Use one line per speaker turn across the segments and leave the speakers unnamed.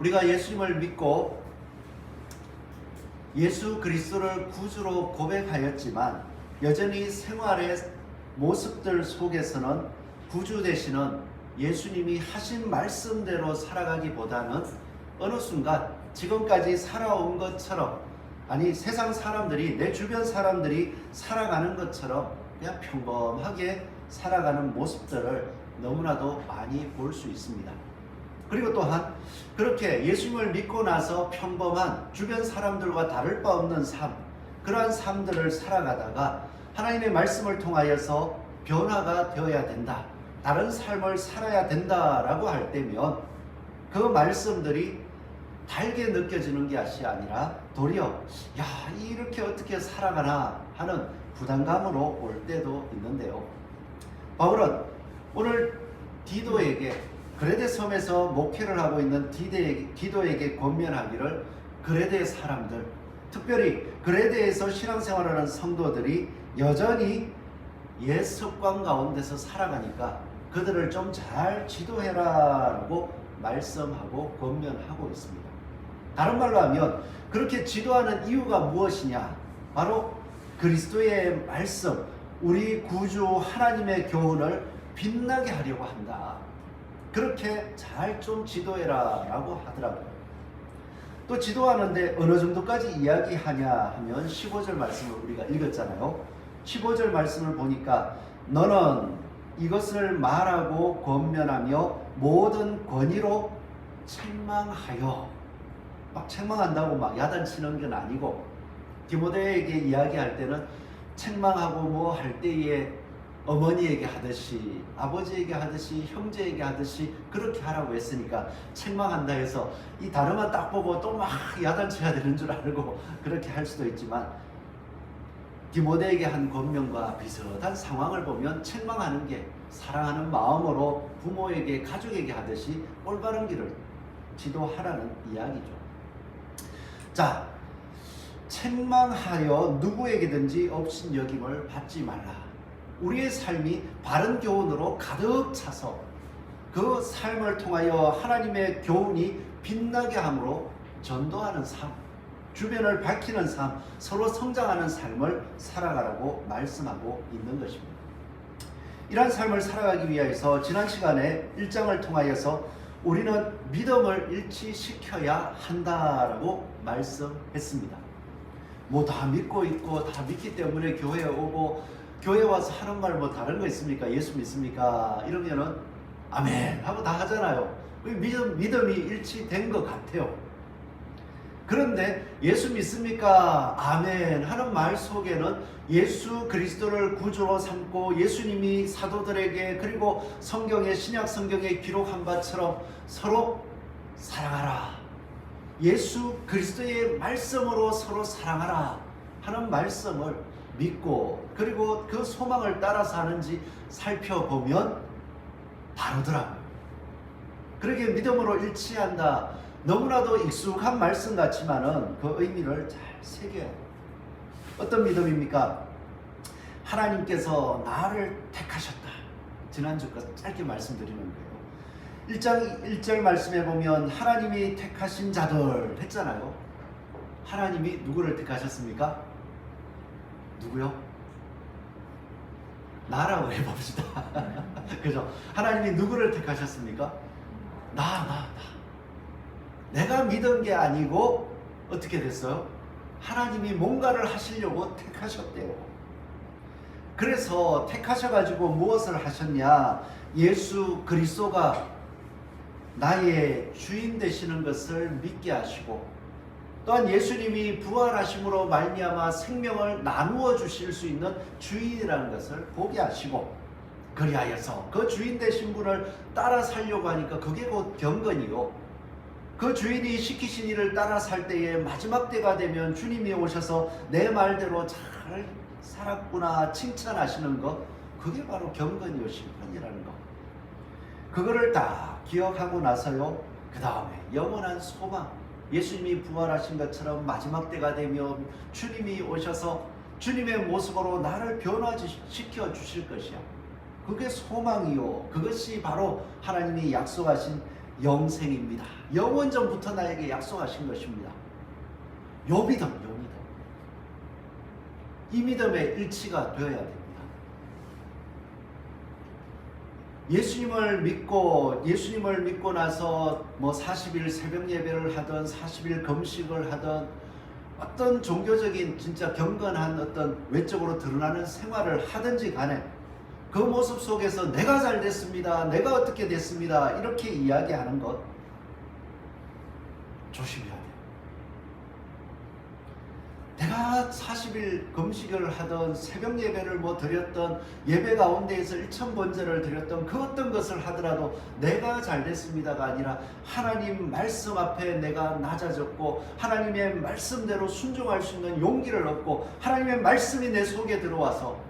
우리가 예수님을 믿고 예수 그리스도를 구주로 고백하였지만 여전히 생활의 모습들 속에서는 구주 되시는 예수님이 하신 말씀대로 살아가기보다는 어느 순간 지금까지 살아온 것처럼, 아니 세상 사람들이, 내 주변 사람들이 살아가는 것처럼 그냥 평범하게 살아가는 모습들을 너무나도 많이 볼 수 있습니다. 그리고 또한 그렇게 예수님을 믿고 나서 평범한 주변 사람들과 다를 바 없는 삶, 그러한 삶들을 살아가다가 하나님의 말씀을 통하여서 변화가 되어야 된다, 다른 삶을 살아야 된다라고 할 때면 그 말씀들이 달게 느껴지는 것이 아니라 도리어 야, 이렇게 어떻게 살아가나 하는 부담감으로 올 때도 있는데요. 바울은 오늘 디도에게, 그레데 섬에서 목회를 하고 있는 디도에게 권면하기를, 그레데 사람들, 특별히 그레데에서 신앙생활을 하는 성도들이 여전히 옛 습관 가운데서 살아가니까 그들을 좀 잘 지도해라라고 말씀하고 권면하고 있습니다. 다른 말로 하면 그렇게 지도하는 이유가 무엇이냐? 바로 그리스도의 말씀, 우리 구주 하나님의 교훈을 빛나게 하려고 한다. 그렇게 잘 좀 지도해라 라고 하더라고요. 또 지도하는데 어느 정도까지 이야기하냐 하면 15절 말씀을 우리가 읽었잖아요. 15절 말씀을 보니까 너는 이것을 말하고 권면하며 모든 권위로 책망하여, 막 책망한다고 막 야단치는 건 아니고, 디모데에게 이야기할 때는 책망하고 뭐 할 때에 어머니에게 하듯이, 아버지에게 하듯이, 형제에게 하듯이 그렇게 하라고 했으니까 책망한다 해서 이 단어만 딱 보고 또 막 야단쳐야 되는 줄 알고 그렇게 할 수도 있지만, 디모데에게 한 권면과 비슷한 상황을 보면 책망하는 게 사랑하는 마음으로 부모에게, 가족에게 하듯이 올바른 길을 지도하라는 이야기죠. 자, 책망하여 누구에게든지 업신여김을 받지 말라. 우리의 삶이 바른 교훈으로 가득 차서 그 삶을 통하여 하나님의 교훈이 빛나게 함으로 전도하는 삶, 주변을 밝히는 삶, 서로 성장하는 삶을 살아가라고 말씀하고 있는 것입니다. 이러한 삶을 살아가기 위해서 지난 시간에 1장을 통하여서 우리는 믿음을 일치시켜야 한다라고 말씀했습니다. 뭐 다 믿고 있고 다 믿기 때문에 교회에 오고, 교회 와서 하는 말 뭐 다른 거 있습니까? 예수 믿습니까? 이러면은 아멘 하고 다 하잖아요. 믿음이 일치된 것 같아요. 그런데 예수 믿습니까? 아멘 하는 말 속에는 예수 그리스도를 구주로 삼고 예수님이 사도들에게, 그리고 성경의, 신약 성경에 기록한 바처럼 서로 사랑하라, 예수 그리스도의 말씀으로 서로 사랑하라 하는 말씀을 믿고, 그리고 그 소망을 따라 사는지 살펴보면 다르더라고요. 그렇게 믿음으로 일치한다, 너무나도 익숙한 말씀 같지만은 그 의미를 잘 새겨야 해요. 어떤 믿음입니까? 하나님께서 나를 택하셨다. 지난주까지 짧게 말씀드리는 거예요. 1장 1절 말씀에 보면 하나님이 택하신 자들 했잖아요. 하나님이 누구를 택하셨습니까? 누구요? 나라고 해봅시다. 그죠? 하나님이 누구를 택하셨습니까? 나. 내가 믿은 게 아니고 어떻게 됐어요? 하나님이 뭔가를 하시려고 택하셨대요. 그래서 택하셔가지고 무엇을 하셨냐? 예수 그리스도가 나의 주인 되시는 것을 믿게 하시고, 또한 예수님이 부활하심으로 말미암아 생명을 나누어 주실 수 있는 주인이라는 것을 보게 하시고, 그리하여서 그 주인 되신 분을 따라 살려고 하니까 그게 곧 경건이요, 그 주인이 시키신 일을 따라 살 때에 마지막 때가 되면 주님이 오셔서 내 말대로 잘 살았구나 칭찬하시는 것, 그게 바로 경건이요 심판이라는 것. 그거를 딱 기억하고 나서요, 그 다음에 영원한 소망, 예수님이 부활하신 것처럼 마지막 때가 되면 주님이 오셔서 주님의 모습으로 나를 변화시켜 주실 것이야. 그게 소망이요, 그것이 바로 하나님이 약속하신 영생입니다. 영원전부터 나에게 약속하신 것입니다. 요 믿음, 요 믿음. 이 믿음의 일치가 되어야 됩니다. 예수님을 믿고 나서 뭐 40일 새벽 예배를 하든 40일 금식을 하든 어떤 종교적인 진짜 경건한 어떤 외적으로 드러나는 생활을 하든지 간에 그 모습 속에서 내가 잘 됐습니다, 내가 어떻게 됐습니다, 이렇게 이야기하는 것 조심해야 돼요. 내가 40일 금식을 하던 새벽 예배를 뭐 드렸던 예배 가운데에서 1000번제를 드렸던 그 어떤 것을 하더라도 내가 잘 됐습니다가 아니라 하나님 말씀 앞에 내가 낮아졌고 하나님의 말씀대로 순종할 수 있는 용기를 얻고 하나님의 말씀이 내 속에 들어와서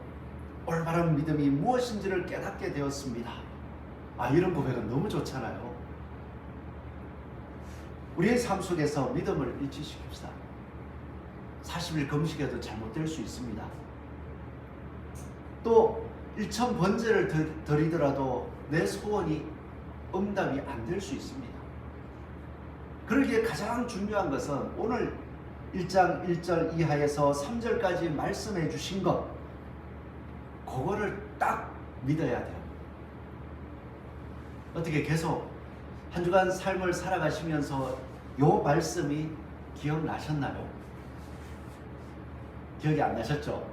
올바른 믿음이 무엇인지를 깨닫게 되었습니다. 이런 고백은 너무 좋잖아요. 우리의 삶 속에서 믿음을 일치시킵시다. 40일 금식에도 잘못될 수 있습니다. 또 1000번제를 드리더라도 내 소원이 응답이 안 될 수 있습니다. 그러기에 가장 중요한 것은 오늘 1장 1절 이하에서 3절까지 말씀해 주신 것, 그거를 딱 믿어야 돼요. 어떻게 계속 한 주간 삶을 살아가시면서 요 말씀이 기억나셨나요? 기억이 안 나셨죠?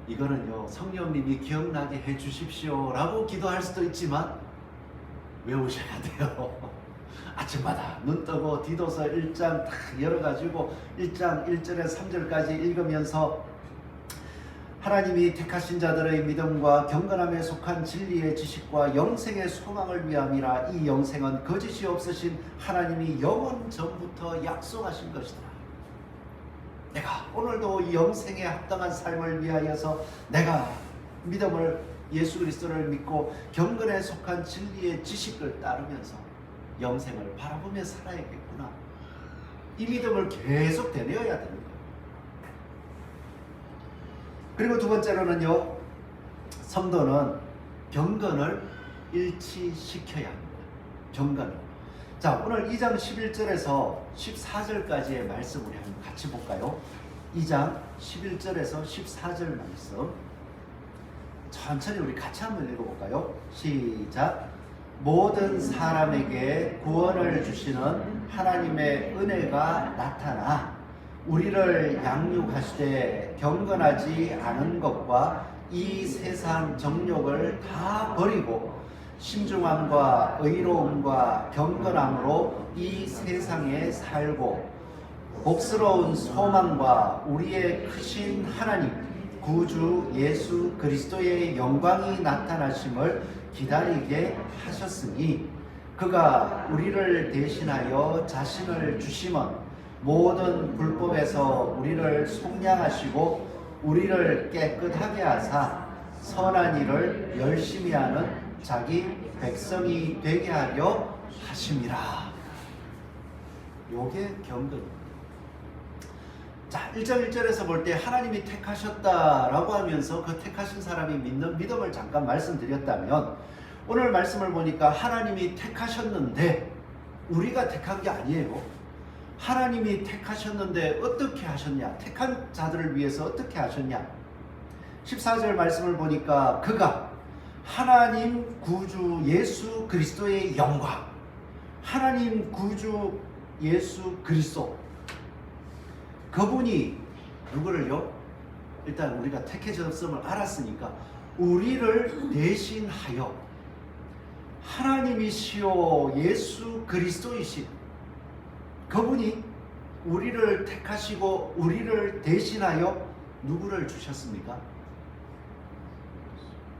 이거는요, 성령님이 기억나게 해 주십시오 라고 기도할 수도 있지만 외우셔야 돼요. 아침마다 눈 뜨고 디도서 1장 딱 열어가지고 1장 1절에서 3절까지 읽으면서 하나님이 택하신 자들의 믿음과 경건함에 속한 진리의 지식과 영생의 소망을 위함이라. 이 영생은 거짓이 없으신 하나님이 영원 전부터 약속하신 것이다. 내가 오늘도 이 영생에 합당한 삶을 위하여서 내가 믿음을, 예수 그리스도를 믿고 경건에 속한 진리의 지식을 따르면서 영생을 바라보며 살아야겠구나. 이 믿음을 계속 되뇌어야 되는 거예요. 그리고 두 번째로는요, 성도는 경건을 일치시켜야 합니다. 경건을. 자, 오늘 2장 11절에서 14절까지의 말씀 우리 한번 같이 볼까요? 2장 11절에서 14절 말씀 천천히 우리 같이 한번 읽어볼까요? 시작. 모든 사람에게 구원을 주시는 하나님의 은혜가 나타나 우리를 양육하시되 경건하지 않은 것과 이 세상 정욕을 다 버리고 신중함과 의로움과 경건함으로 이 세상에 살고 복스러운 소망과 우리의 크신 하나님 구주 예수 그리스도의 영광이 나타나심을 기다리게 하셨으니 그가 우리를 대신하여 자신을 주심은 모든 불법에서 우리를 속량하시고 우리를 깨끗하게 하사 선한 일을 열심히 하는 자기 백성이 되게 하려 하심이라. 요게 경건입니다. 자, 1장 1절에서 볼 때 하나님이 택하셨다라고 하면서 그 택하신 사람이 믿는 믿음을 잠깐 말씀드렸다면, 오늘 말씀을 보니까 하나님이 택하셨는데 우리가 택한 게 아니에요. 하나님이 택하셨는데 어떻게 하셨냐? 택한 자들을 위해서 어떻게 하셨냐? 14절 말씀을 보니까 그가 하나님 구주 예수 그리스도의 영광, 하나님 구주 예수 그리스도, 그분이 누구를요? 일단 우리가 택해졌음을 알았으니까 우리를 대신하여 하나님이시오 예수 그리스도이신 그분이 우리를 택하시고 우리를 대신하여 누구를 주셨습니까?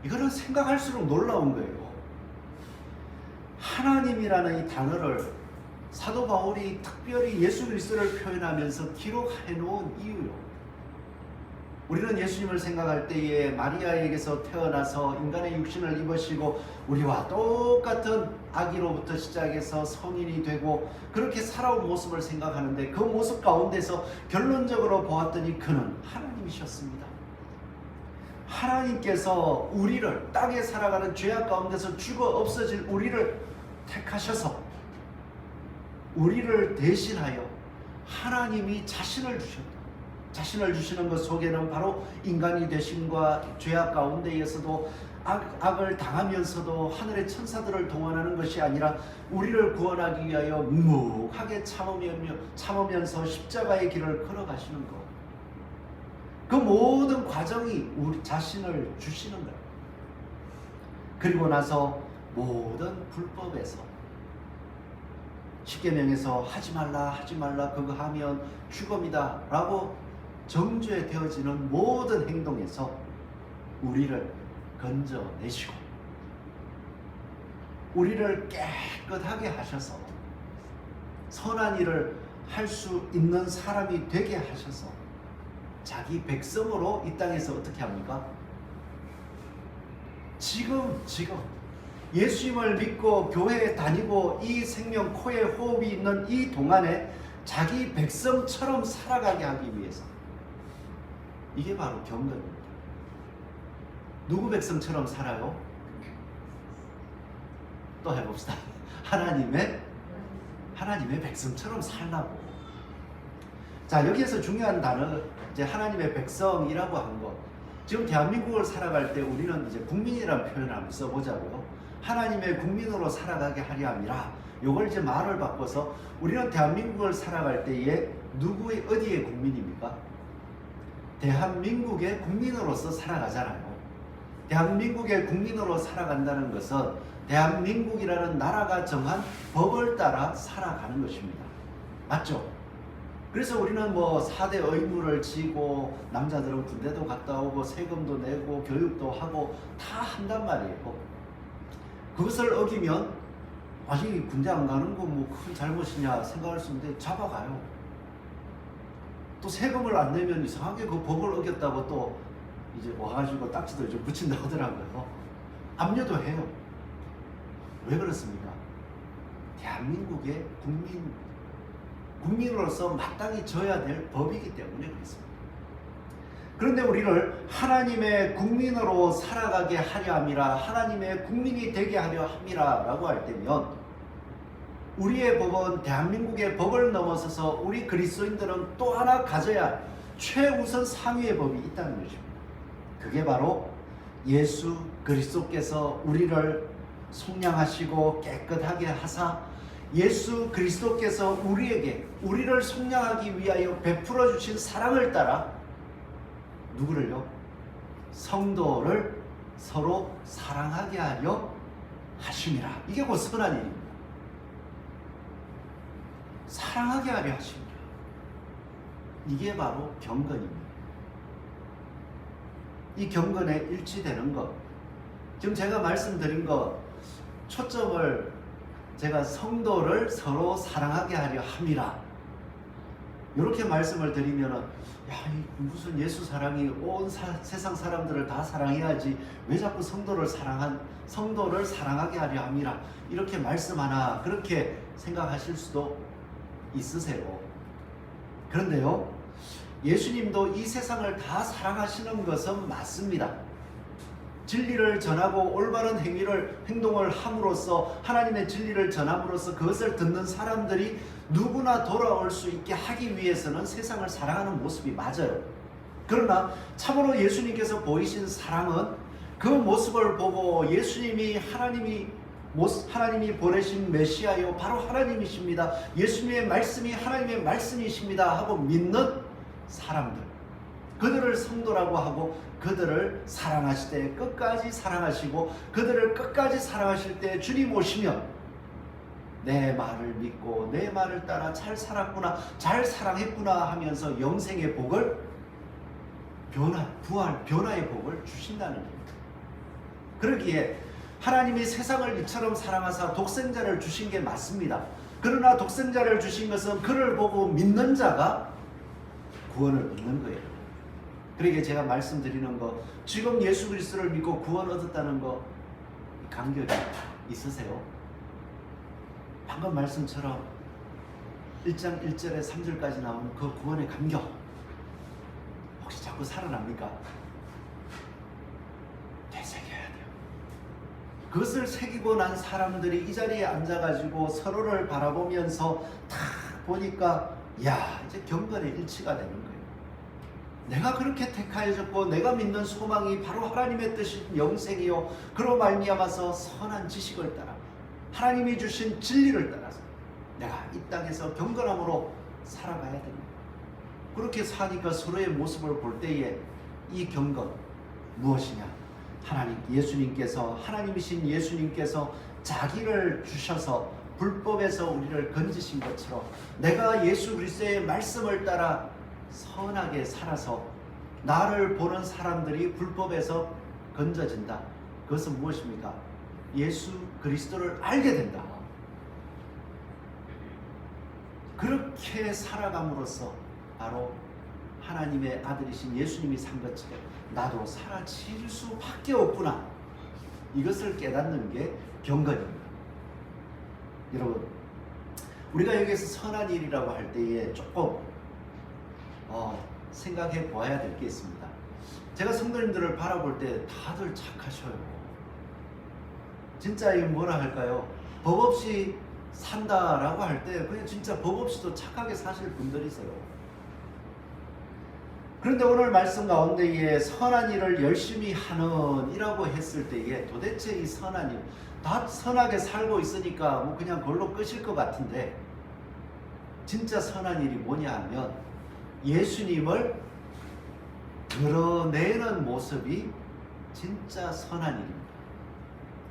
이거는 생각할수록 놀라운 거예요. 하나님이라는 이 단어를 사도 바울이 특별히 예수 그리스도를 표현하면서 기록해 놓은 이유요. 우리는 예수님을 생각할 때에 마리아에게서 태어나서 인간의 육신을 입으시고 우리와 똑같은 아기로부터 시작해서 성인이 되고 그렇게 살아온 모습을 생각하는데, 그 모습 가운데서 결론적으로 보았더니 그는 하나님이셨습니다. 하나님께서 우리를, 땅에 살아가는 죄악 가운데서 죽어 없어질 우리를 택하셔서 우리를 대신하여 하나님이 자신을 주셨다. 자신을 주시는 것 속에는 바로 인간이 되심과 죄악 가운데에서도 악을 당하면서도 하늘의 천사들을 동원하는 것이 아니라 우리를 구원하기 위하여 묵묵하게 참으면서 십자가의 길을 걸어가시는 것. 그 모든 과정이 우리 자신을 주시는 거예요. 그리고 나서 모든 불법에서 십계명에서 하지 말라 그거 하면 죽음이다 라고 정죄 되어지는 모든 행동에서 우리를 건져내시고 우리를 깨끗하게 하셔서 선한 일을 할 수 있는 사람이 되게 하셔서 자기 백성으로 이 땅에서 어떻게 합니까? 지금 예수님을 믿고 교회에 다니고 이 생명 코에 호흡이 있는 이 동안에 자기 백성처럼 살아가게 하기 위해서, 이게 바로 경건입니다. 누구 백성처럼 살아요? 또 해봅시다. 하나님의 백성처럼 살라고. 자, 여기에서 중요한 단어, 이제 하나님의 백성이라고 한 거. 지금 대한민국을 살아갈 때 우리는 이제 국민이라는 표현을 한번 써보자고요. 하나님의 국민으로 살아가게 하려 함이라. 요걸 이제 말을 바꿔서 우리는 대한민국을 살아갈 때에 누구의 어디의 국민입니까? 대한민국의 국민으로서 살아가잖아요. 대한민국의 국민으로 살아간다는 것은 대한민국이라는 나라가 정한 법을 따라 살아가는 것입니다. 맞죠? 그래서 우리는 뭐 4대 의무를 지고 남자들은 군대도 갔다 오고 세금도 내고 교육도 하고 다 한단 말이에요. 그것을 어기면 아니 군대 안 가는 거 뭐 큰 잘못이냐 생각할 수 있는데 잡아가요. 또 세금을 안 내면 이상하게 그 법을 어겼다고 또 이제 와가지고 딱지도 좀 붙인다 하더라고요. 압류도 해요. 왜 그렇습니까? 대한민국의 국민으로서 마땅히 져야 될 법이기 때문에 그렇습니다. 그런데 우리를 하나님의 국민으로 살아가게 하려 함이라, 하나님의 국민이 되게 하려 함이라 라고 할 때면 우리의 법은 대한민국의 법을 넘어서서 우리 그리스도인들은 또 하나 가져야 할 최우선 상위의 법이 있다는 것입니다. 그게 바로 예수 그리스도께서 우리를 속량하시고 깨끗하게 하사 예수 그리스도께서 우리를 속량하기 위하여 베풀어 주신 사랑을 따라 누구를요? 성도를 서로 사랑하게 하려 하심이라. 이게 곧 선한 일입니다. 사랑하게 하려 하십니다. 이게 바로 경건입니다. 이 경건에 일치되는 것, 지금 제가 말씀드린 것 초점을 제가 성도를 서로 사랑하게 하려 함이라 이렇게 말씀을 드리면은 야, 무슨 예수 사랑이 온 세상 사람들을 다 사랑해야지 왜 자꾸 성도를 사랑하게 하려 함이라 이렇게 말씀하나 그렇게 생각하실 수도 있으세요. 그런데요, 예수님도 이 세상을 다 사랑하시는 것은 맞습니다. 진리를 전하고 올바른 행동을 함으로써 하나님의 진리를 전함으로써 그것을 듣는 사람들이 누구나 돌아올 수 있게 하기 위해서는 세상을 사랑하는 모습이 맞아요. 그러나 참으로 예수님께서 보이신 사랑은 그 모습을 보고 예수님이 하나님이 보내신 메시아요 바로 하나님이십니다. 예수님의 말씀이 하나님의 말씀이십니다 하고 믿는 사람들, 그들을 성도라고 하고 그들을 사랑하실 때 끝까지 사랑하시고 그들을 끝까지 사랑하실 때 주님 오시면 내 말을 믿고 내 말을 따라 잘 살았구나, 잘 사랑했구나 하면서 영생의 복을 변화의 복을 주신다는 겁니다. 그러기에 하나님이 세상을 이처럼 사랑하사 독생자를 주신 게 맞습니다. 그러나 독생자를 주신 것은 그를 보고 믿는 자가 구원을 얻는 거예요. 그러기에 제가 말씀드리는 거, 지금 예수 그리스도를 믿고 구원 얻었다는 거 간격이 있으세요? 방금 말씀처럼 1장 1절에 3절까지 나오는 그 구원의 감격 혹시 자꾸 살아납니까? 되새겨야 돼요. 그것을 새기고 난 사람들이 이 자리에 앉아가지고 서로를 바라보면서 딱 보니까 야, 이제 경건의 일치가 되는 거예요. 내가 그렇게 택하여졌고 내가 믿는 소망이 바로 하나님의 뜻인 영생이요, 그로 말미암아서 선한 지식을 따라 하나님이 주신 진리를 따라서 내가 이 땅에서 경건함으로 살아가야 됩니다. 그렇게 사니까 서로의 모습을 볼 때에 이 경건 무엇이냐? 하나님이신 예수님께서 자기를 주셔서 불법에서 우리를 건지신 것처럼 내가 예수 그리스도의 말씀을 따라 선하게 살아서 나를 보는 사람들이 불법에서 건져진다. 그것은 무엇입니까? 예수 그리스도를 알게 된다. 그렇게 살아감으로써 바로 하나님의 아들이신 예수님이 산 것처럼 나도 사라질 수밖에 없구나. 이것을 깨닫는 게 경건입니다. 여러분, 우리가 여기서 선한 일이라고 할 때에 조금 생각해 보아야 될 게 있습니다. 제가 성도님들을 바라볼 때 다들 착하셔요. 진짜 이 뭐라 할까요? 법 없이 산다라고 할 때 그냥 진짜 법 없이도 착하게 사실 분들이세요. 그런데 오늘 말씀 가운데에 선한 일을 열심히 하는 이라고 했을 때에 도대체 이 선한 일, 다 선하게 살고 있으니까 뭐 그냥 그걸로 끝일 것 같은데, 진짜 선한 일이 뭐냐 하면 예수님을 드러내는 모습이 진짜 선한 일입니다.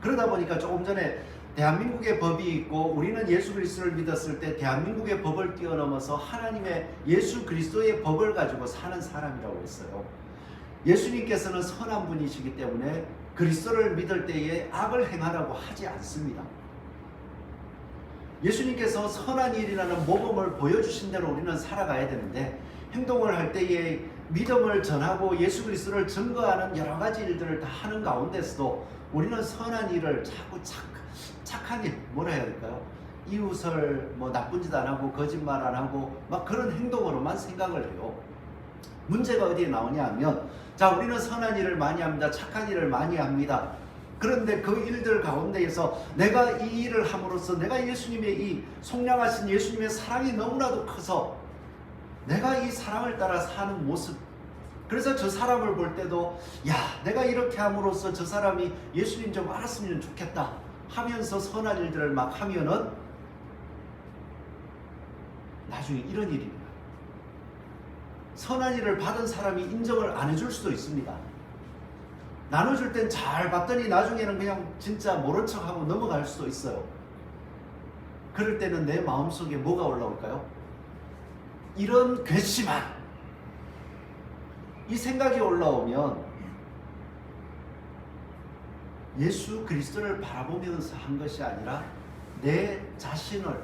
그러다 보니까 조금 전에 대한민국의 법이 있고 우리는 예수 그리스도를 믿었을 때 대한민국의 법을 뛰어넘어서 하나님의 예수 그리스도의 법을 가지고 사는 사람이라고 했어요. 예수님께서는 선한 분이시기 때문에 그리스도를 믿을 때에 악을 행하라고 하지 않습니다. 예수님께서 선한 일이라는 모범을 보여주신 대로 우리는 살아가야 되는데, 행동을 할 때에 믿음을 전하고 예수 그리스도를 증거하는 여러 가지 일들을 다 하는 가운데서도 우리는 선한 일을 자꾸 착한 일, 뭐라 해야 될까요? 이웃을 뭐 나쁜 짓 안 하고 거짓말 안 하고 막 그런 행동으로만 생각을 해요. 문제가 어디에 나오냐 하면, 자, 우리는 선한 일을 많이 합니다. 착한 일을 많이 합니다. 그런데 그 일들 가운데에서 내가 이 일을 함으로써 내가 예수님의 이 속량하신 예수님의 사랑이 너무나도 커서 내가 이 사랑을 따라 사는 모습, 그래서 저 사람을 볼 때도 야, 내가 이렇게 함으로써 저 사람이 예수님 좀 알았으면 좋겠다 하면서 선한 일들을 막 하면은 나중에 이런 일입니다. 선한 일을 받은 사람이 인정을 안 해줄 수도 있습니다. 나눠줄 땐 잘 받더니 나중에는 그냥 진짜 모른 척하고 넘어갈 수도 있어요. 그럴 때는 내 마음속에 뭐가 올라올까요? 이런 괘씸한 이 생각이 올라오면 예수 그리스도를 바라보면서 한 것이 아니라 내 자신을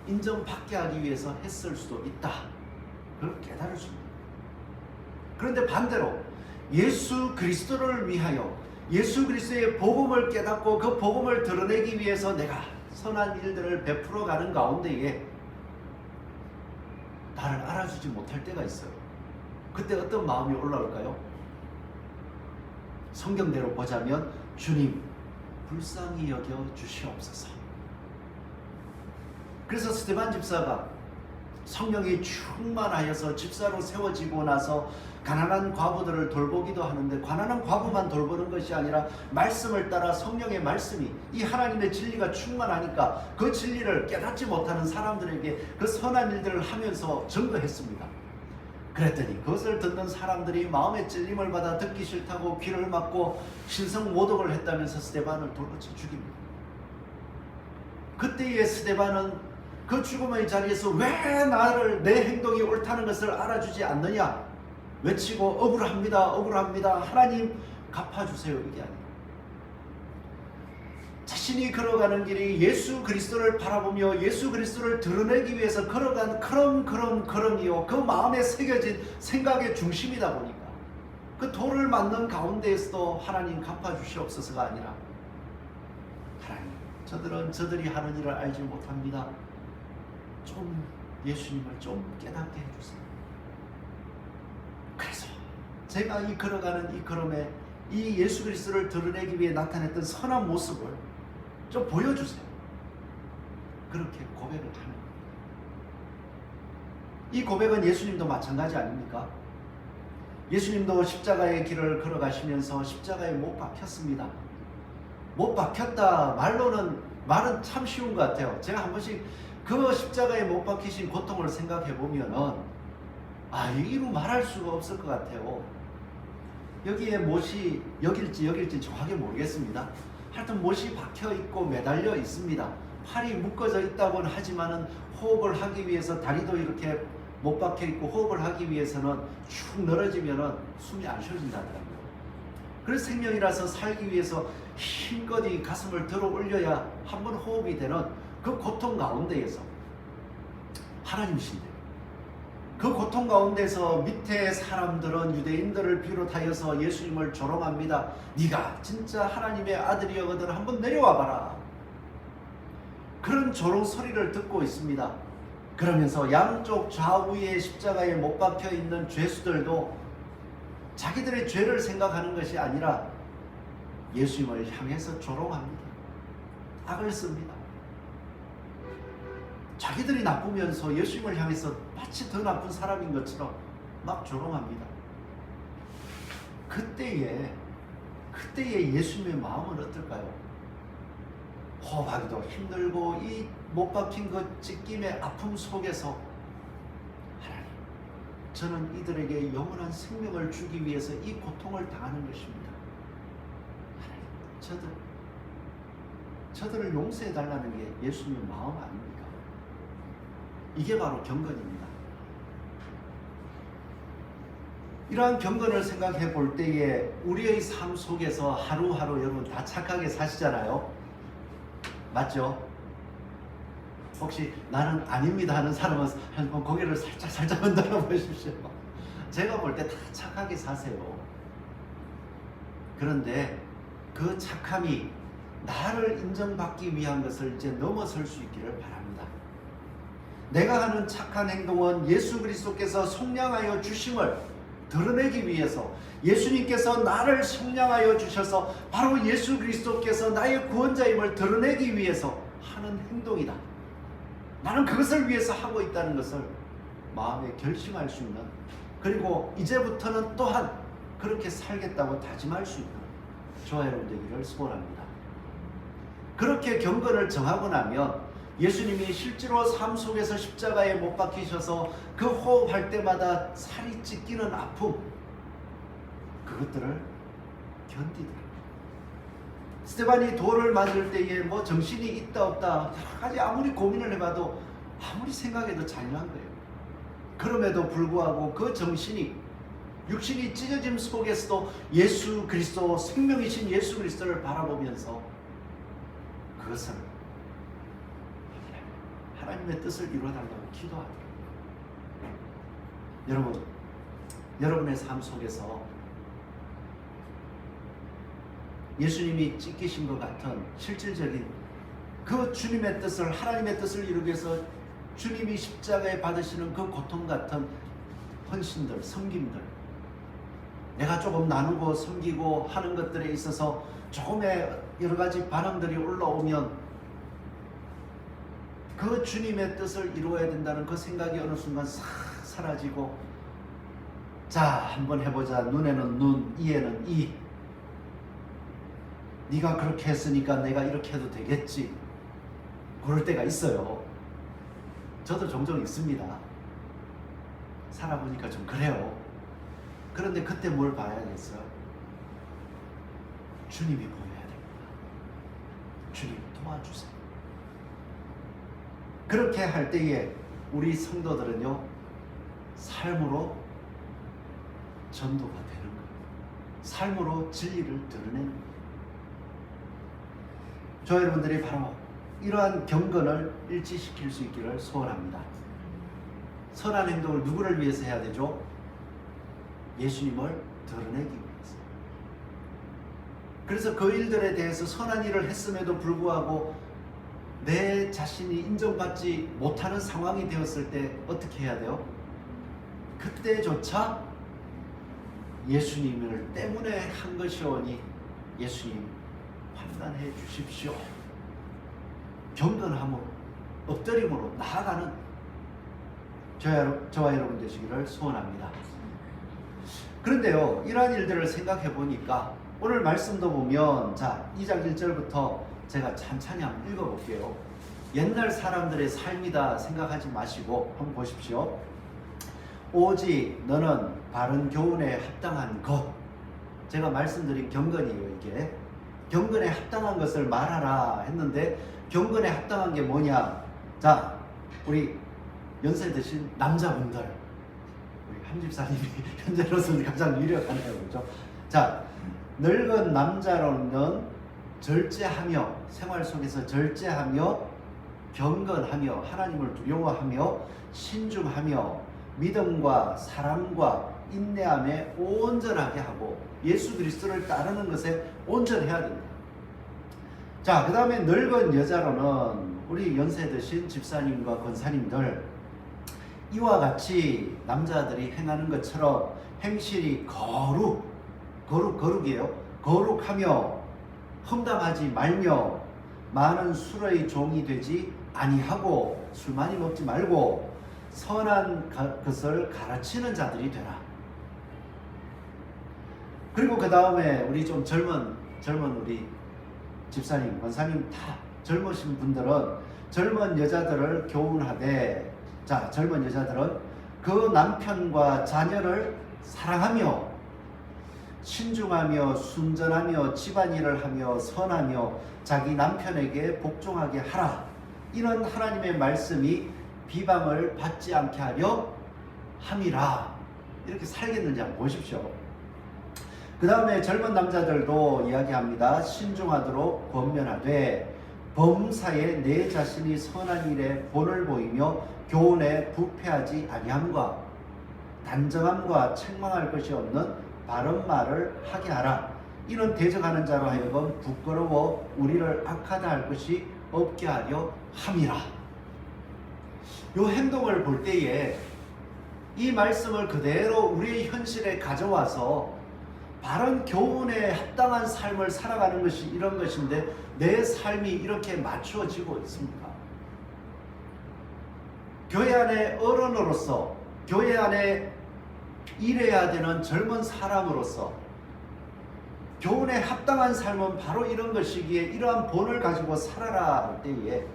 인정받게 하기 위해서 했을 수도 있다. 그걸 깨달을 수 있습니다. 그런데 반대로 예수 그리스도를 위하여 예수 그리스도의 복음을 깨닫고 그 복음을 드러내기 위해서 내가 선한 일들을 베풀어가는 가운데에 나를 알아주지 못할 때가 있어요. 그때 어떤 마음이 올라올까요? 성경대로 보자면 주님 불쌍히 여겨 주시옵소서. 그래서 스데반 집사가 성령이 충만하여서 집사로 세워지고 나서 가난한 과부들을 돌보기도 하는데, 가난한 과부만 돌보는 것이 아니라 말씀을 따라 성령의 말씀이, 이 하나님의 진리가 충만하니까 그 진리를 깨닫지 못하는 사람들에게 그 선한 일들을 하면서 증거했습니다. 그랬더니 그것을 듣는 사람들이 마음의 찔림을 받아 듣기 싫다고 귀를 막고 신성 모독을 했다면서 스데반을 돌고쳐 죽입니다. 그때의 스데반은 그 죽음의 자리에서 왜 나를, 내 행동이 옳다는 것을 알아주지 않느냐 외치고 억울합니다, 억울합니다, 하나님 갚아주세요, 이게 아니에요. 자신이 걸어가는 길이 예수 그리스도를 바라보며 예수 그리스도를 드러내기 위해서 걸어간 걸음이요, 그 마음에 새겨진 생각의 중심이다 보니까 그 돌을 맞는 가운데에서도 하나님 갚아주시옵소서가 아니라 하나님, 저들은 저들이 하는 일을 알지 못합니다. 좀 예수님을 좀 깨닫게 해주세요. 그래서 제가 이 걸어가는 이 걸음에 이 예수 그리스도를 드러내기 위해 나타냈던 선한 모습을 좀 보여주세요. 그렇게 고백을 하는 겁니다. 이 고백은 예수님도 마찬가지 아닙니까? 예수님도 십자가의 길을 걸어가시면서 십자가에 못 박혔습니다. 못 박혔다 말은 참 쉬운 것 같아요. 제가 한 번씩 그 십자가에 못 박히신 고통을 생각해 보면은 이루 말할 수가 없을 것 같아요. 여기에 못이 여길지 정확히 모르겠습니다. 하여튼 못이 박혀 있고 매달려 있습니다. 팔이 묶어져 있다고는 하지만은 호흡을 하기 위해서 다리도 이렇게 못 박혀 있고 호흡을 하기 위해서는 축 늘어지면은 숨이 안 쉬어진다더라고요. 그래서 생명이라서 살기 위해서 힘껏 이 가슴을 들어 올려야 한 번 호흡이 되는 그 고통 가운데에서 하나님이신데, 그 고통 가운데서 밑에 사람들은 유대인들을 비롯하여서 예수님을 조롱합니다. 네가 진짜 하나님의 아들이거든 한번 내려와 봐라. 그런 조롱 소리를 듣고 있습니다. 그러면서 양쪽 좌우에 십자가에 못 박혀 있는 죄수들도 자기들의 죄를 생각하는 것이 아니라 예수님을 향해서 조롱합니다. 악을 씁니다. 자기들이 나쁘면서 예수님을 향해서 마치 더 나쁜 사람인 것처럼 막 조롱합니다. 그때에 예수님의 마음은 어떨까요? 호흡하기도 힘들고 이 못 박힌 그 찢김의 아픔 속에서 하나님, 저는 이들에게 영원한 생명을 주기 위해서 이 고통을 당하는 것입니다. 하나님, 저들을 용서해 달라는 게 예수님의 마음 아닙니까? 이게 바로 경건입니다. 이러한 경건을 생각해 볼 때에 우리의 삶 속에서 하루하루 여러분 다 착하게 사시잖아요. 맞죠? 혹시 나는 아닙니다 하는 사람은 한번 고개를 살짝 흔들어 보십시오. 제가 볼 때 다 착하게 사세요. 그런데 그 착함이 나를 인정받기 위한 것을 이제 넘어설 수 있기를 바랍니다. 내가 하는 착한 행동은 예수 그리스도께서 속량하여 주심을 드러내기 위해서, 예수님께서 나를 속량하여 주셔서 바로 예수 그리스도께서 나의 구원자임을 드러내기 위해서 하는 행동이다. 나는 그것을 위해서 하고 있다는 것을 마음에 결심할 수 있는, 그리고 이제부터는 또한 그렇게 살겠다고 다짐할 수 있는 저와 여러분 되기를 소원합니다. 그렇게 경건을 정하고 나면 예수님이 실제로 삶 속에서 십자가에 못 박히셔서 그 호흡할 때마다 살이 찢기는 아픔, 그것들을 견디더라. 스데반이 돌을 맞을 때에 뭐 정신이 있다 없다 여러 가지 아무리 고민을 해봐도 아무리 생각해도 잔인한 거예요. 그럼에도 불구하고 그 정신이, 육신이 찢어짐 속에서도 예수 그리스도, 생명이신 예수 그리스도를 바라보면서 그것을 하나님의 뜻을 이루어달라고 기도하더라고요. 여러분, 여러분의 삶 속에서 예수님이 찢기신 것 같은 실질적인 그 주님의 뜻을, 하나님의 뜻을 이루기 위해서 주님이 십자가에 받으시는 그 고통 같은 헌신들, 섬김들, 내가 조금 나누고 섬기고 하는 것들에 있어서 조금의 여러 가지 반응들이 올라오면 그 주님의 뜻을 이루어야 된다는 그 생각이 어느 순간 싹 사라지고, 자, 한번 해보자. 눈에는 눈, 이에는 이. 네가 그렇게 했으니까 내가 이렇게 해도 되겠지. 그럴 때가 있어요. 저도 종종 있습니다. 살아보니까 좀 그래요. 그런데 그때 뭘 봐야겠어요? 주님이 보여야 됩니다. 주님 도와주세요. 그렇게 할 때에 우리 성도들은요, 삶으로 전도가 되는 거예요. 삶으로 진리를 드러내는 거예요. 저 여러분들이 바로 이러한 경건을 일치시킬 수 있기를 소원합니다. 선한 행동을 누구를 위해서 해야 되죠? 예수님을 드러내기 위해서. 그래서 그 일들에 대해서 선한 일을 했음에도 불구하고 내 자신이 인정받지 못하는 상황이 되었을 때 어떻게 해야 돼요? 그때조차 예수님을 때문에 한 것이오니 예수님 판단해 주십시오. 경건함으로 엎드림으로 나아가는 저와 여러분 되시기를 소원합니다. 그런데요, 이러한 일들을 생각해 보니까 오늘 말씀도 보면, 자, 2장 1절부터 제가 찬찬히 한번 읽어볼게요. 옛날 사람들의 삶이다 생각하지 마시고 한번 보십시오. 오직 너는 바른 교훈에 합당한 것. 제가 말씀드린 경건이에요. 이게 경건에 합당한 것을 말하라 했는데, 경건에 합당한 게 뭐냐? 자, 우리 연세 드신 남자분들, 우리 함집사님이 현재로서는 가장 유력하네요. 그렇죠? 자, 늙은 남자로는 절제하며, 생활 속에서 절제하며, 경건하며, 하나님을 두려워하며, 신중하며, 믿음과 사랑과 인내함에 온전하게 하고 예수 그리스도를 따르는 것에 온전해야 됩니다. 자, 그 다음에 늙은 여자로는 우리 연세 드신 집사님과 권사님들, 이와 같이 남자들이 행하는 것처럼 행실이 거룩이에요. 거룩하며 험담하지 말며 많은 술의 종이 되지 아니하고, 술 많이 먹지 말고 선한 것을 가르치는 자들이 되라. 그리고 그 다음에 우리 좀 젊은 우리 집사님, 권사님 다 젊으신 분들은 젊은 여자들을 교훈하되, 자, 젊은 여자들은 그 남편과 자녀를 사랑하며 신중하며 순전하며 집안일을 하며 선하며 자기 남편에게 복종하게 하라. 이런 하나님의 말씀이 비방을 받지 않게 하려 함이라. 이렇게 살겠는지 한번 보십시오. 그 다음에 젊은 남자들도 이야기합니다. 신중하도록 권면하되 범사에 내 자신이 선한 일에 본을 보이며 교훈에 부패하지 아니함과 단정함과 책망할 것이 없는 바른 말을 하게 하라. 이런 대적하는 자로 하여금 부끄러워 우리를 악하다 할 것이 없게 하려 함이라. 이 행동을 볼 때에 이 말씀을 그대로 우리의 현실에 가져와서 바른 교훈에 합당한 삶을 살아가는 것이 이런 것인데, 내 삶이 이렇게 맞추어지고 있습니까? 교회 안에 어른으로서, 교회 안에 일해야 되는 젊은 사람으로서 교훈에 합당한 삶은 바로 이런 것이기에 이러한 본을 가지고 살아라 할 때에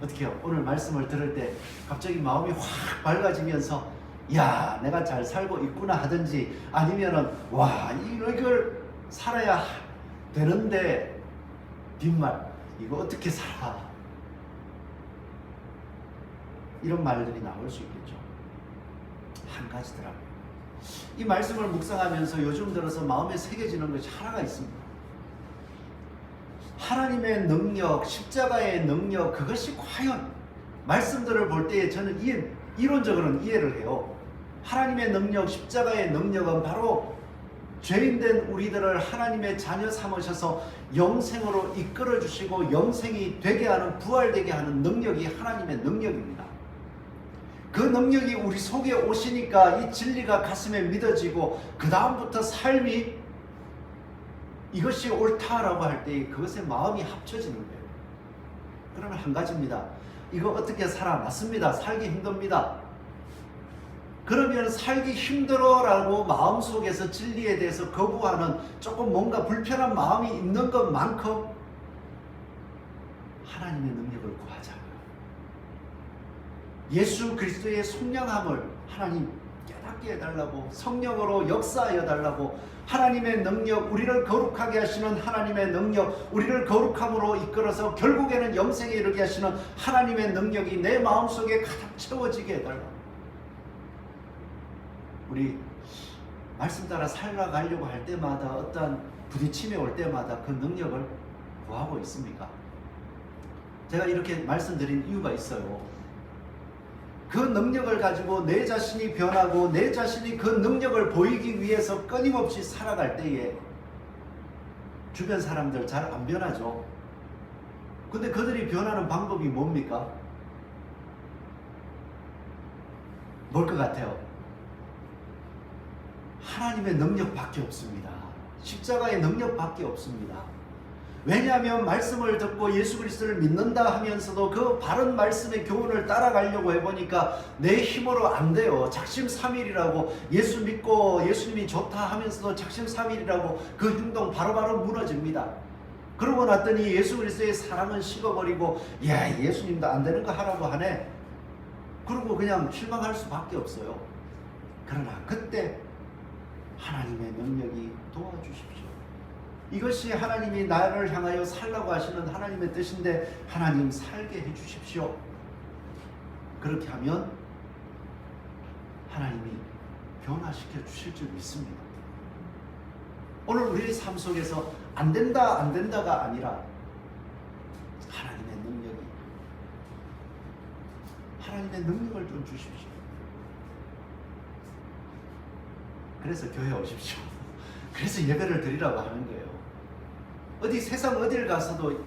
어떻게 해요? 오늘 말씀을 들을 때 갑자기 마음이 확 밝아지면서, 야, 내가 잘 살고 있구나 하든지, 아니면은 와, 이걸 살아야 되는데 뒷말, 이거 어떻게 살아? 이런 말들이 나올 수 있겠죠. 한 가지더라고요. 이 말씀을 묵상하면서 요즘 들어서 마음에 새겨지는 것이 하나가 있습니다. 하나님의 능력, 십자가의 능력, 그것이 과연 말씀들을 볼 때에 저는 이론적으로는 이해를 해요. 하나님의 능력, 십자가의 능력은 바로 죄인된 우리들을 하나님의 자녀 삼으셔서 영생으로 이끌어 주시고 영생이 되게 하는, 부활되게 하는 능력이 하나님의 능력입니다. 그 능력이 우리 속에 오시니까 이 진리가 가슴에 믿어지고 그 다음부터 삶이 이것이 옳다라고 할 때 그것에 마음이 합쳐지는 거예요. 그러면 한 가지입니다. 이거 어떻게 살아? 맞습니다. 살기 힘듭니다. 그러면 살기 힘들어라고 마음속에서 진리에 대해서 거부하는 조금 뭔가 불편한 마음이 있는 것만큼 하나님의 능력을 구하자고요. 예수 그리스도의 속량함을 하나님 깨닫게 해달라고, 성령으로 역사하여 달라고, 하나님의 능력, 우리를 거룩하게 하시는 하나님의 능력, 우리를 거룩함으로 이끌어서 결국에는 영생에 이르게 하시는 하나님의 능력이 내 마음속에 가득 채워지게 해달라고. 우리 말씀 따라 살아가려고 할 때마다 어떤 부딪힘이 올 때마다 그 능력을 구하고 있습니까? 제가 이렇게 말씀드린 이유가 있어요. 그 능력을 가지고 내 자신이 변하고 내 자신이 그 능력을 보이기 위해서 끊임없이 살아갈 때에 주변 사람들 잘 안 변하죠. 근데 그들이 변하는 방법이 뭡니까? 뭘 것 같아요? 하나님의 능력밖에 없습니다. 십자가의 능력밖에 없습니다. 왜냐하면 말씀을 듣고 예수 그리스도를 믿는다 하면서도 그 바른 말씀의 교훈을 따라가려고 해보니까 내 힘으로 안 돼요. 작심삼일이라고 예수 믿고 예수님이 좋다 하면서도 작심삼일이라고 그 행동 바로바로 무너집니다. 그러고 났더니 예수 그리스도의 사랑은 식어버리고 예수님도 안 되는 거 하라고 하네. 그러고 그냥 실망할 수밖에 없어요. 그러나 그때 하나님의 능력이 도와주십시오. 이것이 하나님이 나를 향하여 살라고 하시는 하나님의 뜻인데 하나님 살게 해주십시오. 그렇게 하면 하나님이 변화시켜 주실 줄 믿습니다. 오늘 우리의 삶 속에서 안 된다 안 된다가 아니라 하나님의 능력을 좀 주십시오. 그래서 교회 오십시오. 그래서 예배를 드리라고 하는 거예요. 세상 어딜 가서도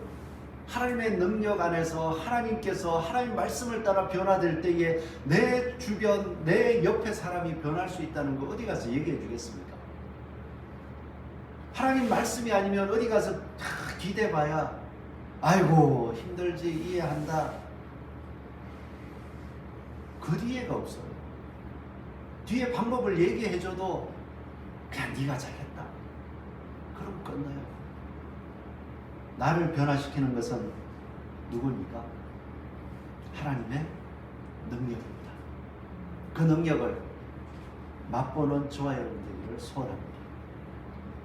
하나님의 능력 안에서 하나님께서 하나님 말씀을 따라 변화될 때에 내 주변, 내 옆에 사람이 변할 수 있다는 거 어디 가서 얘기해 주겠습니까? 하나님 말씀이 아니면 어디 가서 다 기대봐야 아이고 힘들지 이해한다. 그 뒤에가 없어요. 뒤에 방법을 얘기해줘도 그냥 네가 잘했다. 그럼 끝나요. 나를 변화시키는 것은 누구입니까? 하나님의 능력입니다. 그 능력을 맛보는 저와 여러분들을 소원합니다.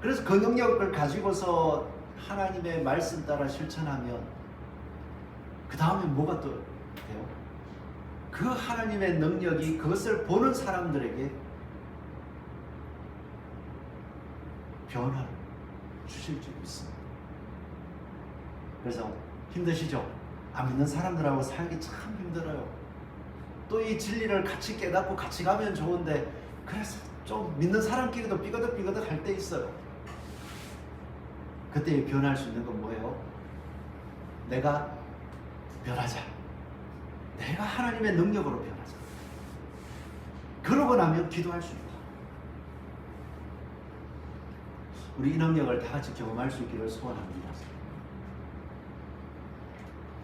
그래서 그 능력을 가지고서 하나님의 말씀 따라 실천하면 그 다음에 뭐가 또 돼요? 그 하나님의 능력이 그것을 보는 사람들에게 변화를 주실 줄 믿습니다. 그래서 힘드시죠? 안 믿는 사람들하고 살기 참 힘들어요. 또 이 진리를 같이 깨닫고 같이 가면 좋은데 그래서 좀 믿는 사람끼리도 삐거덕삐거덕 할 때 있어요. 그때 변할 수 있는 건 뭐예요? 내가 변하자. 내가 하나님의 능력으로 변하자. 그러고 나면 기도할 수 있다. 우리 이 능력을 다 같이 경험할 수 있기를 소원합니다.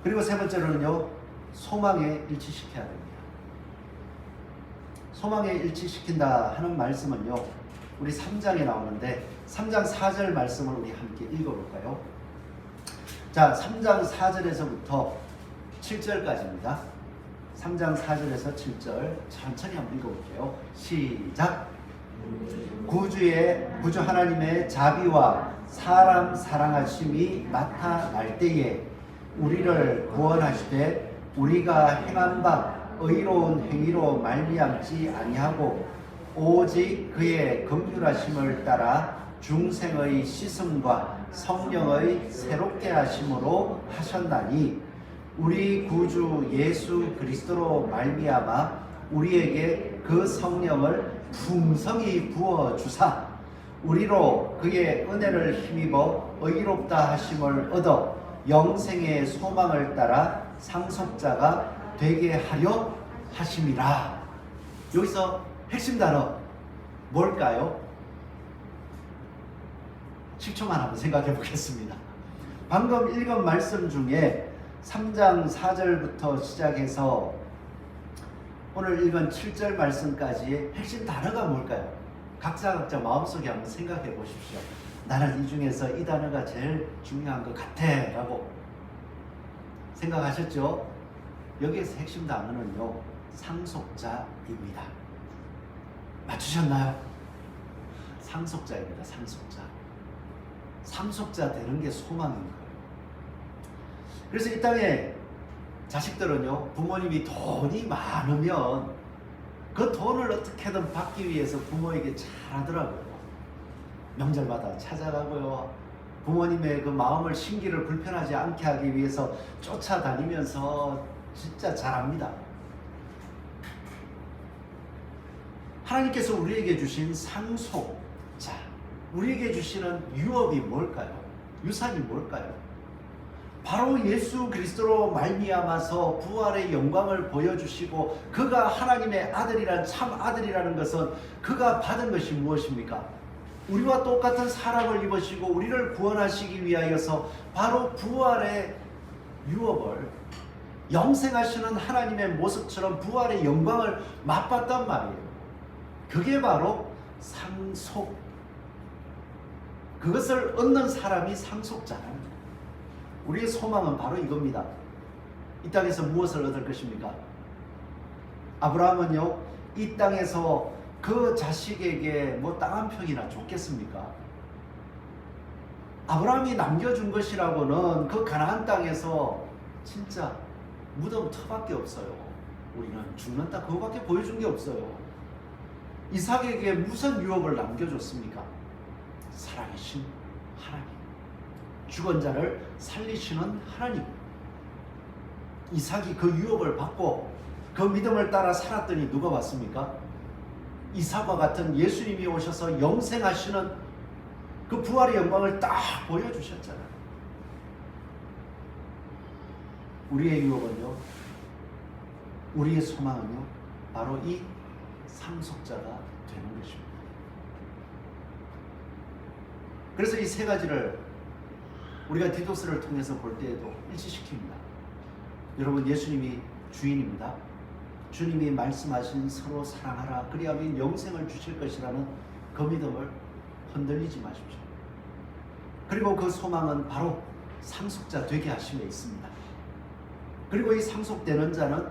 그리고 세 번째로는요, 소망에 일치시켜야 됩니다. 소망에 일치시킨다 하는 말씀은요, 우리 3장에 나오는데 3장 4절 말씀을 우리 함께 읽어볼까요? 자, 3장 4절에서부터 7절까지입니다. 3장 4절에서 7절 천천히 한번 읽어볼게요. 시작! 구주 하나님의 자비와 사람 사랑하심이 나타날 때에 우리를 구원하시되 우리가 행한 바 의로운 행위로 말미암지 아니하고 오직 그의 긍휼하심을 따라 중생의 씻음과 성령의 새롭게 하심으로 하셨나니 우리 구주 예수 그리스도로 말미암아 우리에게 그 성령을 풍성히 부어 주사 우리로 그의 은혜를 힘입어 의롭다 하심을 얻어 영생의 소망을 따라 상속자가 되게 하려 하심이라. 여기서 핵심 단어 뭘까요? 10초만 한번 생각해 보겠습니다. 방금 읽은 말씀 중에 3장 4절부터 시작해서 오늘 읽은 7절 말씀까지의 핵심 단어가 뭘까요? 각자 마음속에 한번 생각해 보십시오. 나는 이 중에서 이 단어가 제일 중요한 것 같아 라고 생각하셨죠? 여기에서 핵심 단어는요, 상속자입니다. 맞추셨나요? 상속자입니다. 상속자. 상속자 되는 게 소망인 거예요. 그래서 이 땅에 자식들은요, 부모님이 돈이 많으면 그 돈을 어떻게든 받기 위해서 부모에게 잘하더라고요. 명절마다 찾아가고요. 부모님의 그 마음을 심기를 불편하지 않게 하기 위해서 쫓아다니면서 진짜 잘합니다. 하나님께서 우리에게 주신 상속자, 우리에게 주시는 유업이 뭘까요? 유산이 뭘까요? 바로 예수 그리스도로 말미암아서 부활의 영광을 보여주시고 그가 하나님의 아들이란 참 아들이라는 것은 그가 받은 것이 무엇입니까? 우리와 똑같은 사랑을 입으시고 우리를 구원하시기 위하여서 바로 부활의 유업을 영생하시는 하나님의 모습처럼 부활의 영광을 맛봤단 말이에요. 그게 바로 상속. 그것을 얻는 사람이 상속자라는 거예요. 우리의 소망은 바로 이겁니다. 이 땅에서 무엇을 얻을 것입니까? 아브라함은요, 이 땅에서 그 자식에게 뭐 땅 한 평이나 줬겠습니까? 아브라함이 남겨준 것이라고는 그 가나안 땅에서 진짜 무덤 터밖에 없어요. 우리는 죽는 땅 그거밖에 보여준 게 없어요. 이삭에게 무슨 유업을 남겨줬습니까? 살아계신 하나님, 죽은 자를 살리시는 하나님. 이삭이 그 유업을 받고 그 믿음을 따라 살았더니 누가 왔습니까? 이삭과 같은 예수님이 오셔서 영생하시는 그 부활의 영광을 딱 보여주셨잖아요. 우리의 유업은요, 우리의 소망은요, 바로 이 상속자가 되는 것입니다. 그래서 이 세 가지를 우리가 디도스를 통해서 볼 때에도 일치시킵니다. 여러분, 예수님이 주인입니다. 주님이 말씀하신 서로 사랑하라, 그리하면 영생을 주실 것이라는 그 믿음을 흔들리지 마십시오. 그리고 그 소망은 바로 상속자 되게 하심에 있습니다. 그리고 이 상속되는 자는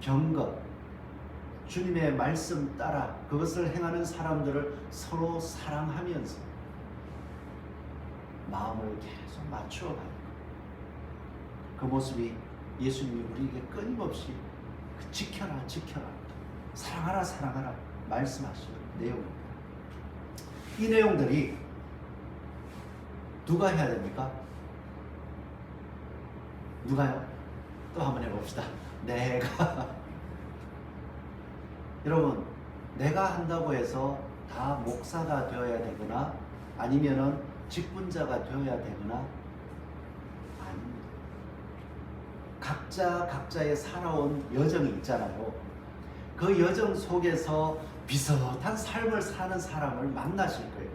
경건, 주님의 말씀 따라 그것을 행하는 사람들을 서로 사랑하면서 마음을 계속 맞추어 가는 그 모습이 예수님이 우리에게 끊임없이 지켜라, 지켜라, 사랑하라, 사랑하라 말씀하시는 내용입니다. 이 내용들이 누가 해야 됩니까? 누가요? 또 한번 해봅시다. 내가. 여러분, 내가 한다고 해서 다 목사가 되어야 되거나 아니면은 직분자가 되어야 되거나 아닙니다. 각자 각자의 살아온 여정이 있잖아요. 그 여정 속에서 비슷한 삶을 사는 사람을 만나실 거예요.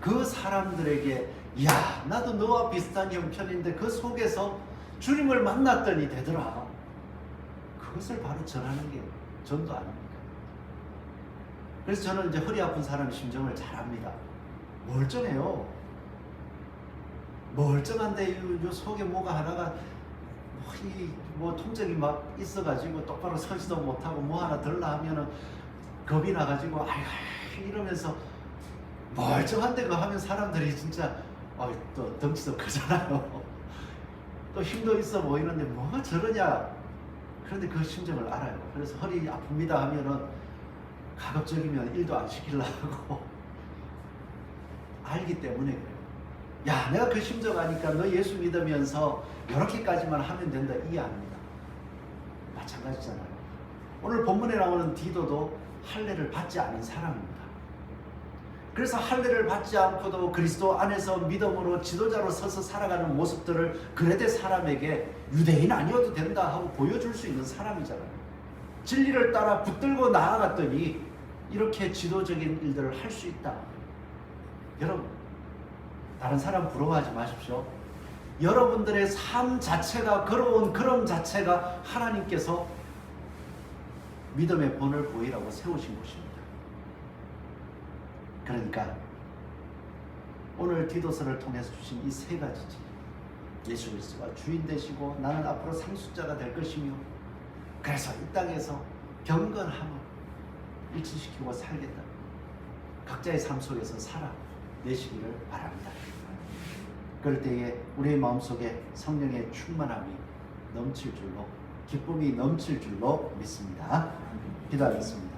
그 사람들에게 야, 나도 너와 비슷한 형편인데 그 속에서 주님을 만났더니 되더라. 그것을 바로 전하는 게 전도 아닙니까? 그래서 저는 이제 허리 아픈 사람 심정을 잘 압니다. 멀쩡해요. 멀쩡한데 요 속에 뭐가 하나가 뭐 통증이 막 있어가지고 똑바로 서지도 못하고 뭐 하나 들라 하면은 겁이 나가지고 아이고 이러면서 멀쩡한데 그거 하면 사람들이 진짜 또 덩치도 크잖아요. 또 힘도 있어 보이는데 뭐가 저러냐. 그런데 그 심정을 알아요. 그래서 허리 아픕니다 하면은 가급적이면 일도 안 시키려고 알기 때문에 그래요. 야, 내가 그 심정 아니까 너 예수 믿으면서 이렇게까지만 하면 된다, 이 아닙니다. 마찬가지잖아요. 오늘 본문에 나오는 디도도 할례를 받지 않은 사람입니다. 그래서 할례를 받지 않고도 그리스도 안에서 믿음으로 지도자로 서서 살아가는 모습들을 그레데 사람에게 유대인 아니어도 된다 하고 보여줄 수 있는 사람이잖아요. 진리를 따라 붙들고 나아갔더니 이렇게 지도적인 일들을 할 수 있다. 여러분, 다른 사람 부러워하지 마십시오. 여러분들의 삶 자체가, 걸어온 걸음 자체가 하나님께서 믿음의 본을 보이라고 세우신 것입니다. 그러니까 오늘 디도서를 통해서 주신 이 세 가지지. 예수 그리스도가 주인 되시고 나는 앞으로 상속자가 될 것이며, 그래서 이 땅에서 경건함을 일치시키고 살겠다. 각자의 삶 속에서 살아내시기를 바랍니다. 그럴 때에 우리의 마음속에 성령의 충만함이 넘칠 줄로, 기쁨이 넘칠 줄로 믿습니다. 기도하겠습니다.